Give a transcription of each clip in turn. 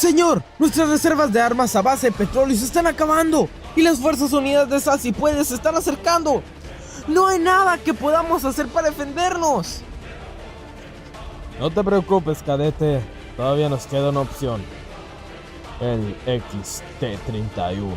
Señor, nuestras reservas de armas a base de petróleo se están acabando y las Fuerzas Unidas de Sal Si Puede se están acercando. No hay nada que podamos hacer para defendernos. No te preocupes, cadete. Todavía nos queda una opción. El XT-31.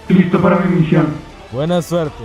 Listo para mi misión. Buena suerte.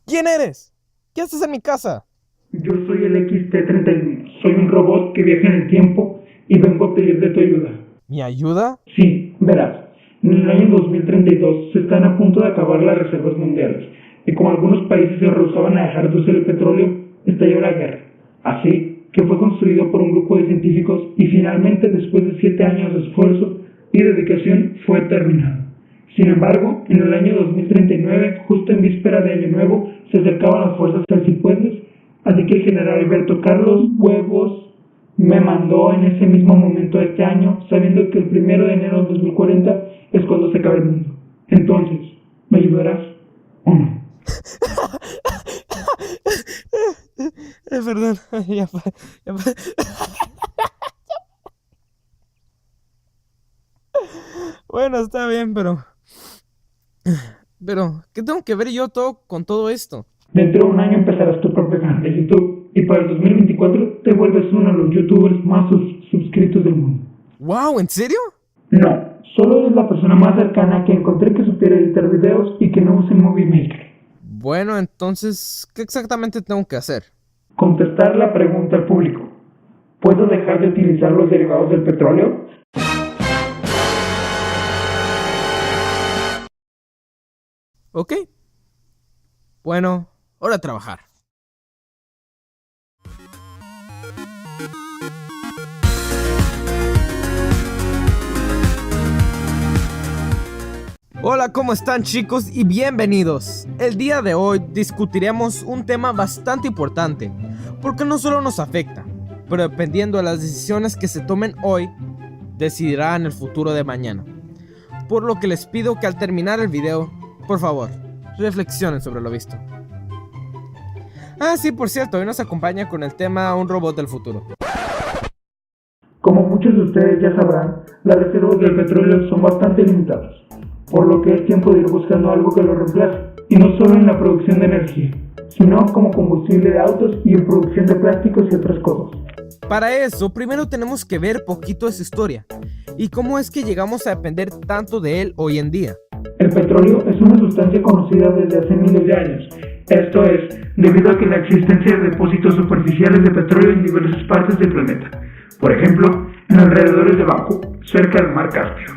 ¿Quién eres? ¿Qué haces en mi casa? Yo soy el XT-31. Soy un robot que viaja en el tiempo y vengo a pedirte tu ayuda. ¿Mi ayuda? Sí, verás. En el año 2032 se están a punto de acabar las reservas mundiales y como algunos países se rehusaban a dejar de usar el petróleo, estalló la guerra. Así que fue construido por un grupo de científicos y finalmente, después de 7 años de esfuerzo y dedicación, fue terminado. Sin embargo, en el año 2039, justo en víspera de Año Nuevo, se acercaban las fuerzas Sal Si Puede, así que el general Alberto Carlos Huevos me mandó en ese mismo momento de este año, sabiendo que el 1 de enero de 2040 es cuando se acaba el mundo. Entonces, ¿me ayudarás o no? Perdón, ya. Bueno, está bien, pero, ¿qué tengo que ver yo con todo esto? Dentro de un año empezarás tu propio canal de YouTube y para el 2024 te vuelves uno de los youtubers más suscritos del mundo. ¡Wow! ¿En serio? No, solo eres la persona más cercana que encontré que supiera editar videos y que no use Movie Maker. Bueno, entonces, ¿qué exactamente tengo que hacer? Contestar la pregunta al público. ¿Puedo dejar de utilizar los derivados del petróleo? Ok. Bueno, hora de trabajar. Hola, ¿cómo están, chicos? Y bienvenidos. El día de hoy discutiremos un tema bastante importante, porque no solo nos afecta, pero dependiendo de las decisiones que se tomen hoy, decidirán el futuro de mañana. Por lo que les pido que al terminar el video, por favor, reflexionen sobre lo visto. Sí, por cierto, hoy nos acompaña con el tema un robot del futuro. Como muchos de ustedes ya sabrán, las reservas del petróleo son bastante limitadas, por lo que es tiempo de ir buscando algo que lo reemplace, y no solo en la producción de energía, sino como combustible de autos y en producción de plásticos y otras cosas. Para eso, primero tenemos que ver poquito de su historia, y cómo es que llegamos a depender tanto de él hoy en día. El petróleo es una sustancia conocida desde hace miles de años. Esto es, debido a que la existencia de depósitos superficiales de petróleo en diversas partes del planeta. Por ejemplo, en alrededores de Bakú, cerca del mar Caspio.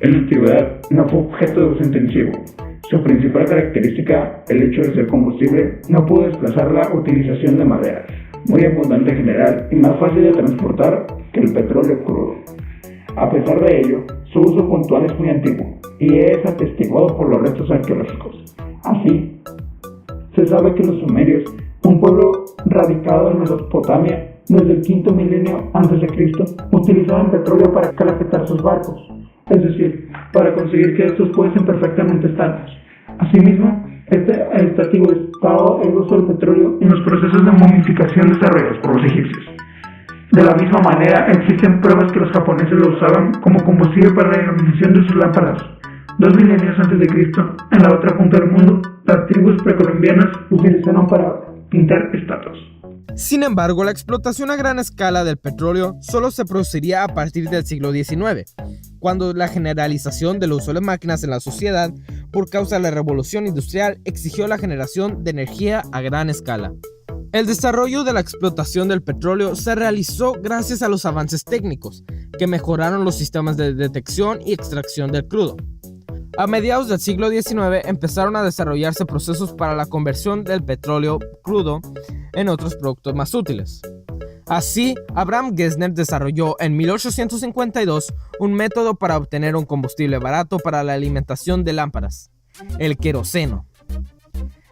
En la antigüedad no fue objeto de uso intensivo. Su principal característica, el hecho de ser combustible, no pudo desplazar la utilización de madera, muy abundante en general y más fácil de transportar que el petróleo crudo. A pesar de ello, su uso puntual es muy antiguo y es atestiguado por los restos arqueológicos. Así, se sabe que los sumerios, un pueblo radicado en Mesopotamia desde el quinto milenio a.C., utilizaban petróleo para calafatar sus barcos, es decir, para conseguir que estos fuesen perfectamente estables. Asimismo, este atestiguado el uso del petróleo en los procesos de momificación desarrollados por los egipcios. De la misma manera, existen pruebas que los japoneses lo usaban como combustible para la iluminación de sus lámparas. 2 milenios antes de Cristo, en la otra punta del mundo, las tribus precolombianas lo utilizaron para pintar estatuas. Sin embargo, la explotación a gran escala del petróleo solo se produciría a partir del siglo XIX, cuando la generalización del uso de máquinas en la sociedad por causa de la revolución industrial exigió la generación de energía a gran escala. El desarrollo de la explotación del petróleo se realizó gracias a los avances técnicos, que mejoraron los sistemas de detección y extracción del crudo. A mediados del siglo XIX empezaron a desarrollarse procesos para la conversión del petróleo crudo en otros productos más útiles. Así, Abraham Gesner desarrolló en 1852 un método para obtener un combustible barato para la alimentación de lámparas, el queroseno.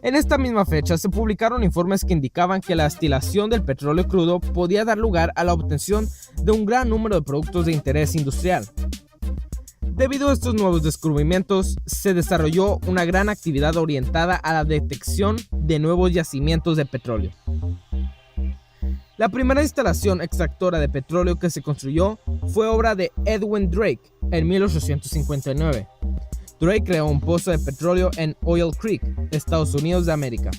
En esta misma fecha se publicaron informes que indicaban que la destilación del petróleo crudo podía dar lugar a la obtención de un gran número de productos de interés industrial. Debido a estos nuevos descubrimientos, se desarrolló una gran actividad orientada a la detección de nuevos yacimientos de petróleo. La primera instalación extractora de petróleo que se construyó fue obra de Edwin Drake en 1859. Drake creó un pozo de petróleo en Oil Creek, Estados Unidos de América.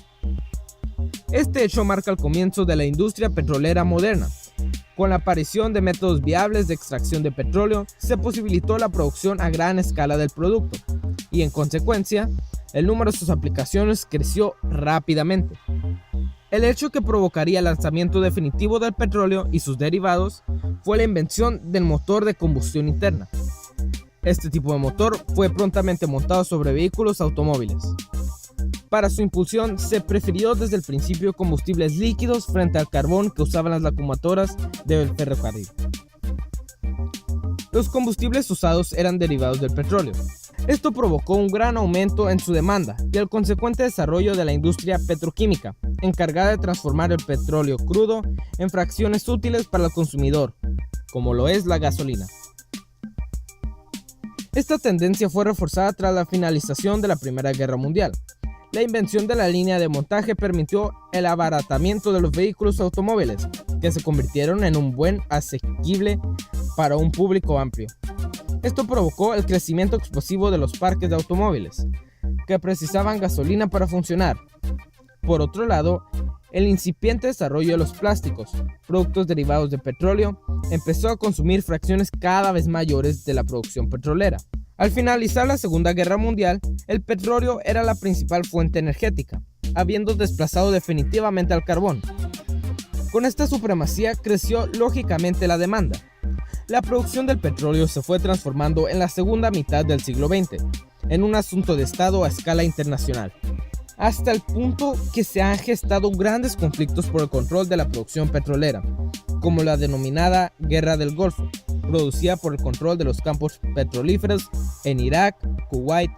Este hecho marca el comienzo de la industria petrolera moderna. Con la aparición de métodos viables de extracción de petróleo, se posibilitó la producción a gran escala del producto, y en consecuencia, el número de sus aplicaciones creció rápidamente. El hecho que provocaría el lanzamiento definitivo del petróleo y sus derivados fue la invención del motor de combustión interna. Este tipo de motor fue prontamente montado sobre vehículos automóviles. Para su impulsión se prefirió desde el principio combustibles líquidos frente al carbón que usaban las locomotoras del ferrocarril. Los combustibles usados eran derivados del petróleo. Esto provocó un gran aumento en su demanda y el consecuente desarrollo de la industria petroquímica, encargada de transformar el petróleo crudo en fracciones útiles para el consumidor, como lo es la gasolina. Esta tendencia fue reforzada tras la finalización de la Primera Guerra Mundial. La invención de la línea de montaje permitió el abaratamiento de los vehículos automóviles, que se convirtieron en un buen asequible para un público amplio. Esto provocó el crecimiento explosivo de los parques de automóviles, que precisaban gasolina para funcionar. Por otro lado, el incipiente desarrollo de los plásticos, productos derivados de petróleo, empezó a consumir fracciones cada vez mayores de la producción petrolera. Al finalizar la Segunda Guerra Mundial, el petróleo era la principal fuente energética, habiendo desplazado definitivamente al carbón. Con esta supremacía creció lógicamente la demanda. La producción del petróleo se fue transformando en la segunda mitad del siglo XX, en un asunto de Estado a escala internacional, hasta el punto que se han gestado grandes conflictos por el control de la producción petrolera, como la denominada Guerra del Golfo, producida por el control de los campos petrolíferos en Irak, Kuwait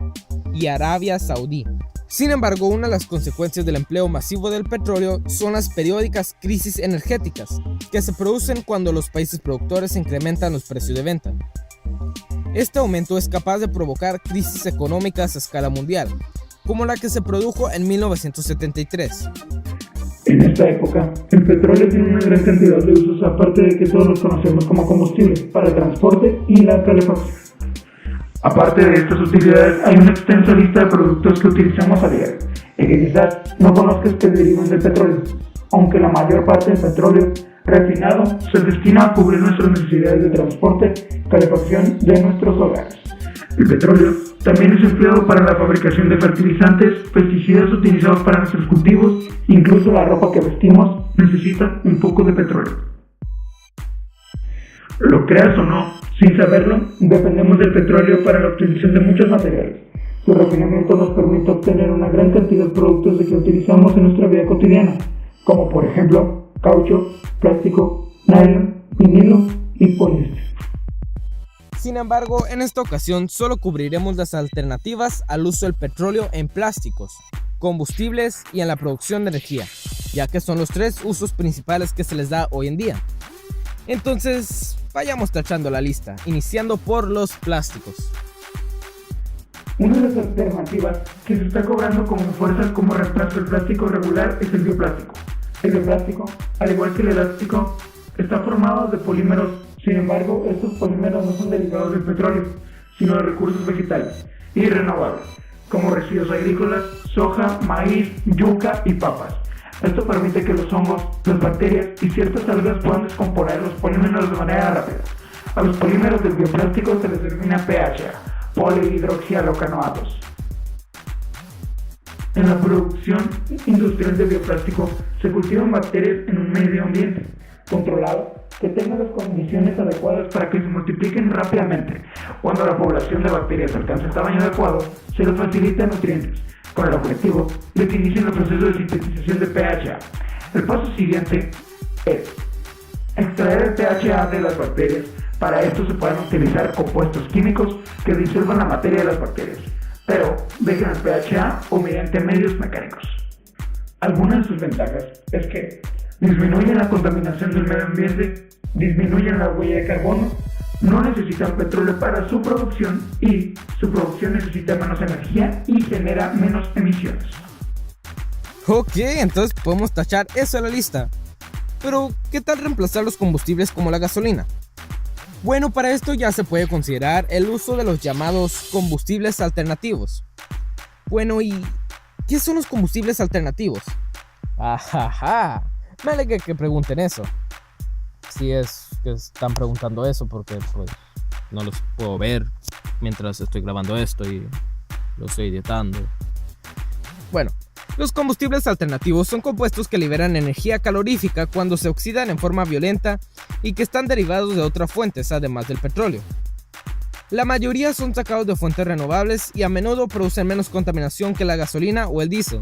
y Arabia Saudí. Sin embargo, una de las consecuencias del empleo masivo del petróleo son las periódicas crisis energéticas, que se producen cuando los países productores incrementan los precios de venta. Este aumento es capaz de provocar crisis económicas a escala mundial, como la que se produjo en 1973. En esta época, el petróleo tiene una gran cantidad de usos, aparte de que todos los conocemos como combustible para el transporte y la calefacción. Aparte de estas utilidades, hay una extensa lista de productos que utilizamos a diario y que quizás no conozcas que derivan del petróleo, aunque la mayor parte del petróleo refinado se destina a cubrir nuestras necesidades de transporte y calefacción de nuestros hogares. El petróleo también es empleado para la fabricación de fertilizantes, pesticidas utilizados para nuestros cultivos, incluso la ropa que vestimos necesita un poco de petróleo. Lo creas o no, sin saberlo, dependemos del petróleo para la obtención de muchos materiales. Su refinamiento nos permite obtener una gran cantidad de productos que utilizamos en nuestra vida cotidiana, como por ejemplo, caucho, plástico, nylon, vinilo y poliéster. Sin embargo, en esta ocasión solo cubriremos las alternativas al uso del petróleo en plásticos, combustibles y en la producción de energía, ya que son los tres usos principales que se les da hoy en día. Entonces, vayamos tachando la lista, iniciando por los plásticos. Una de las alternativas que se está cobrando como fuerza como reemplazo del plástico regular es el bioplástico. El bioplástico, al igual que el elástico, está formado de polímeros. Sin embargo, estos polímeros no son derivados del petróleo, sino de recursos vegetales y renovables, como residuos agrícolas, soja, maíz, yuca y papas. Esto permite que los hongos, las bacterias y ciertas algas puedan descomponer los polímeros de manera rápida. A los polímeros del bioplástico se les denomina PHA, polihidroxialocanoatos. En la producción industrial de bioplástico se cultivan bacterias en un medio ambiente controlado que tenga las condiciones adecuadas para que se multipliquen rápidamente. Cuando la población de bacterias alcanza el tamaño adecuado, se les facilita nutrientes, con el objetivo de que inicien el proceso de sintetización de PHA. El paso siguiente es Extraer el pHa de las bacterias. Para esto se pueden utilizar compuestos químicos que disuelvan la materia de las bacterias, pero dejen el pHa o mediante medios mecánicos. Algunas de sus ventajas es que disminuyen la contaminación del medio ambiente, disminuyen la huella de carbono, no necesitan petróleo para su producción y su producción necesita menos energía y genera menos emisiones. Ok, entonces podemos tachar eso de la lista. Pero, ¿qué tal reemplazar los combustibles como la gasolina? Bueno, para esto ya se puede considerar el uso de los llamados combustibles alternativos. Bueno, ¿y qué son los combustibles alternativos? Ajaja, me alegra que pregunten eso. Si es que están preguntando eso porque pues no los puedo ver mientras estoy grabando esto y lo estoy editando. Bueno, los combustibles alternativos son compuestos que liberan energía calorífica cuando se oxidan en forma violenta y que están derivados de otras fuentes además del petróleo. La mayoría son sacados de fuentes renovables y a menudo producen menos contaminación que la gasolina o el diésel.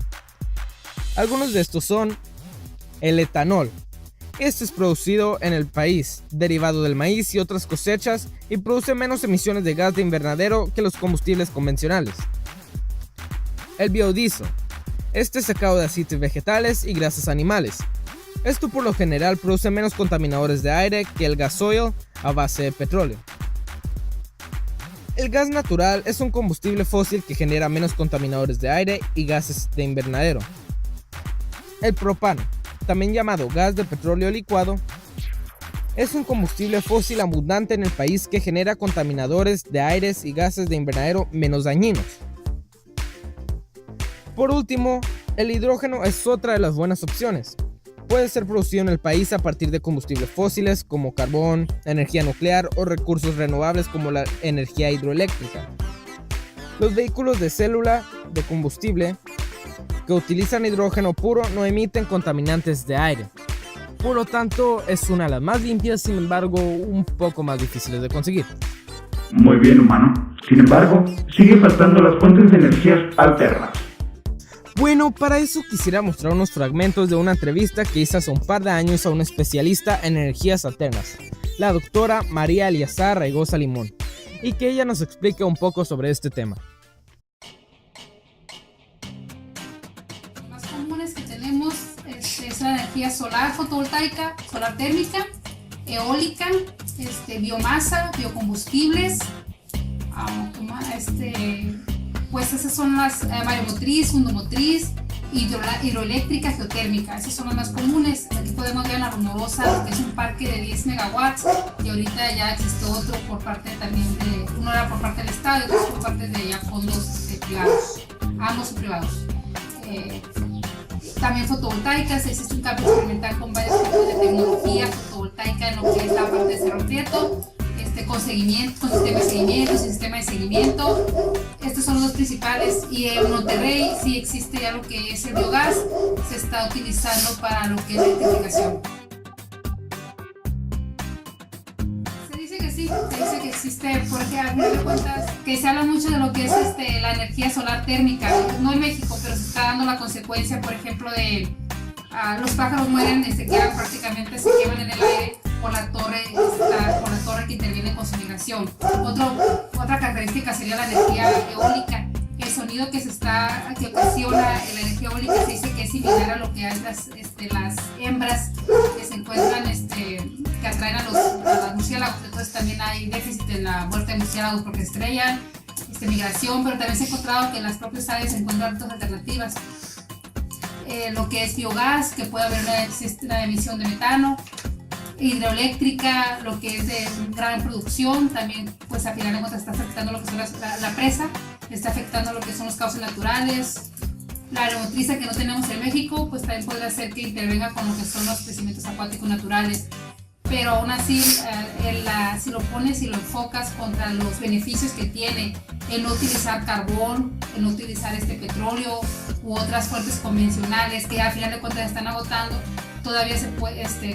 Algunos de estos son el etanol. Este es producido en el país, derivado del maíz y otras cosechas, y produce menos emisiones de gas de invernadero que los combustibles convencionales. El biodiesel. Este es sacado de aceites vegetales y grasas animales. Esto por lo general produce menos contaminadores de aire que el gasoil a base de petróleo. El gas natural es un combustible fósil que genera menos contaminadores de aire y gases de invernadero. El propano, también llamado gas de petróleo licuado, es un combustible fósil abundante en el país que genera contaminadores de aires y gases de invernadero menos dañinos. Por último, el hidrógeno es otra de las buenas opciones. Puede ser producido en el país a partir de combustibles fósiles como carbón, energía nuclear o recursos renovables como la energía hidroeléctrica. Los vehículos de célula de combustible que utilizan hidrógeno puro no emiten contaminantes de aire. Por lo tanto, es una de las más limpias, sin embargo, un poco más difíciles de conseguir. Muy bien, humano. Sin embargo, sigue faltando las fuentes de energías alternas. Bueno, para eso quisiera mostrar unos fragmentos de una entrevista que hice hace un par de años a una especialista en energías alternas, la doctora María Eliazar Raigosa Limón, y que ella nos explique un poco sobre este tema. Más comunes que tenemos es la energía solar fotovoltaica, solar térmica, eólica, biomasa, biocombustibles, pues esas son las mareomotriz, fundomotriz, hidroeléctrica, geotérmica. Esas son las más comunes. Aquí podemos ver en la Rumorosa, que es un parque de 10 megawatts, y ahorita ya existe otro por parte también uno era por parte del Estado y otro por parte de ya fondos privados. Ambos son privados. También fotovoltaicas, existe un cambio experimental con varios tipos de tecnología fotovoltaica en lo que es la parte de Cerro Prieto. Con seguimiento, con sistema de seguimiento, sistema de seguimiento. Estos son los principales, y en Monterrey sí existe ya lo que es el biogás, se está utilizando para lo que es la electrificación. Se dice que sí, se dice que existe, porque a fin de cuentas que se habla mucho de lo que es la energía solar térmica, no en México, pero se está dando la consecuencia, por ejemplo, de los pájaros mueren, prácticamente se queman en el aire por la torre que interviene con su migración. Otra característica sería la energía eólica. El sonido que ocasiona la energía eólica se dice que es similar a lo que hacen las hembras que se encuentran, que atraen a los murciélagos. Entonces también hay déficit en la muerte de murciélagos porque estrellan, migración, pero también se ha encontrado que en las propias aves se encuentran otras alternativas. Lo que es biogás, que puede haber una emisión de metano, hidroeléctrica, lo que es de gran producción, también pues al final de cuentas está afectando lo que son la presa, está afectando lo que son los cauces naturales. La aeromotriz que no tenemos en México, pues también podría ser que intervenga con lo que son los crecimientos acuáticos naturales, pero aún así si lo enfocas contra los beneficios que tiene el no utilizar carbón, el no utilizar petróleo u otras fuentes convencionales que al final de cuentas están agotando, todavía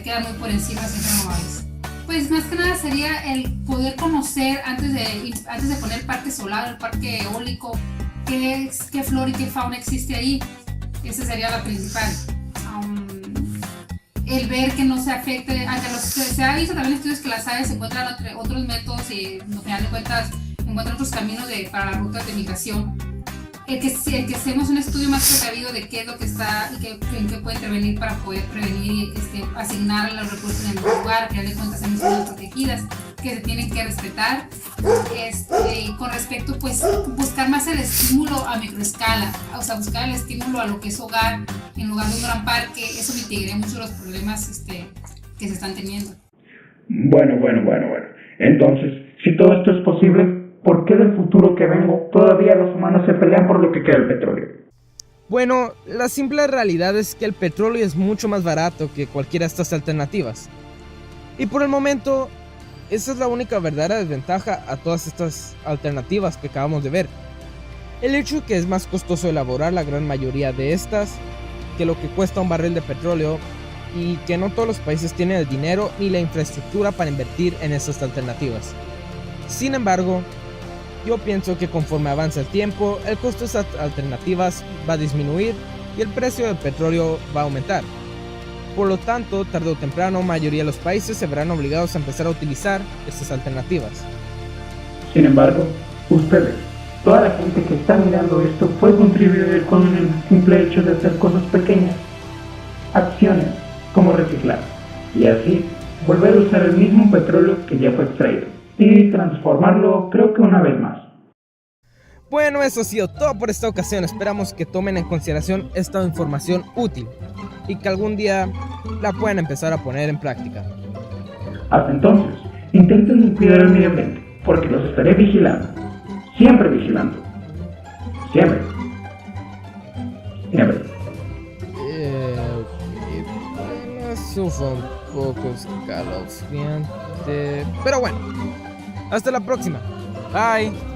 quedan muy por encima de las renovables. Pues más que nada sería el poder conocer antes de poner el parque solar, el parque eólico, qué flora y qué fauna existe ahí. Esa sería la principal. el ver que no se afecte, aunque se ha visto también estudios que las aves encuentran otros métodos y al final de cuentas encuentran otros caminos para las rutas de migración. El que hacemos un estudio más precavido de qué es lo que está y en qué puede intervenir para poder prevenir y asignar los recursos en el lugar, al final de cuentas en zonas protegidas que se tienen que respetar. Con respecto, pues, buscar más el estímulo a microescala, o sea, buscar el estímulo a lo que es hogar en lugar de un gran parque, eso mitigaría mucho los problemas que se están teniendo. Bueno. Entonces, si todo esto es posible, ¿por qué del futuro que vengo todavía los humanos se pelean por lo que queda del petróleo? Bueno, la simple realidad es que el petróleo es mucho más barato que cualquiera de estas alternativas. Y por el momento, esa es la única verdadera desventaja a todas estas alternativas que acabamos de ver. El hecho de que es más costoso elaborar la gran mayoría de estas que lo que cuesta un barril de petróleo y que no todos los países tienen el dinero ni la infraestructura para invertir en estas alternativas. Sin embargo, yo pienso que conforme avanza el tiempo, el costo de estas alternativas va a disminuir y el precio del petróleo va a aumentar. Por lo tanto, tarde o temprano, la mayoría de los países se verán obligados a empezar a utilizar estas alternativas. Sin embargo, ustedes, toda la gente que está mirando esto, puede contribuir con el simple hecho de hacer cosas pequeñas, acciones como reciclar, y así volver a usar el mismo petróleo que ya fue extraído y transformarlo, creo que una vez más. Bueno, eso ha sido todo por esta ocasión. Esperamos que tomen en consideración esta información útil y que algún día la puedan empezar a poner en práctica. Hasta entonces, intenten cuidar el medio ambiente, porque los estaré vigilando. Siempre vigilando. Siempre. Bueno, eso fue un poco escalofriante. Pero bueno, hasta la próxima. Bye.